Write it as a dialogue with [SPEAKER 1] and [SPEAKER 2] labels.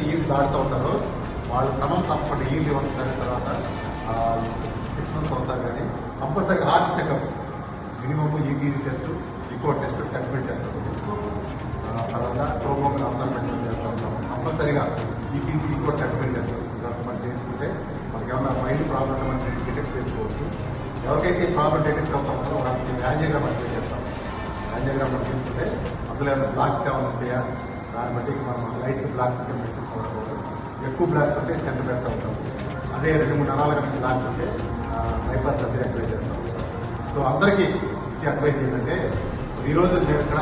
[SPEAKER 1] Easy దాటుతూ ఉంటారు వాళ్ళు క్రమం తప్పకుండా ఈజీ వస్తున్న తర్వాత 6 months అవుతారు. కానీ compulsory heart checkup minimum ECG test, echo test, treadmill test, తర్వాత ప్రోమోగ్రామ్ అబ్జర్వ్మెంట్ చేస్తూ ఉంటాం. కంపల్సరీగా ఈసీజీ, ఈకో, టెక్మిల్ టెస్ట్ మనం చేసుకుంటే మనకి ఏమన్నా మైండ్ ప్రాబ్లం మనం డిటెక్ట్ చేసుకోవచ్చు. ఎవరికైతే ప్రాబ్లం డిటెక్ట్ అవుతామో వాళ్ళకి యాంజియోగ్రామ్ అప్లై చేస్తాం. యాంజియోగ్రామ్ తీసుకుంటే అందులో ఏమైనా బ్లాక్స్ ఏమైనా ఉంటాయా దాన్ని బట్టి మనం లైట్ బ్లాక్స్ ఉంటే మెడిసిన్స్ వాడుకోవచ్చు. ఎక్కువ బ్లాక్స్ ఉంటే సెంటర్ పెడతా ఉంటాం. అదే 2-3 నరాల కనుక బ్లాక్స్ ఉంటే బైపాస్ సర్జరీ అప్లై చేస్తాం. సో అందరికీ ఇచ్చే అడ్వైజ్ ఏంటంటే ఈరోజు మేము ఇక్కడ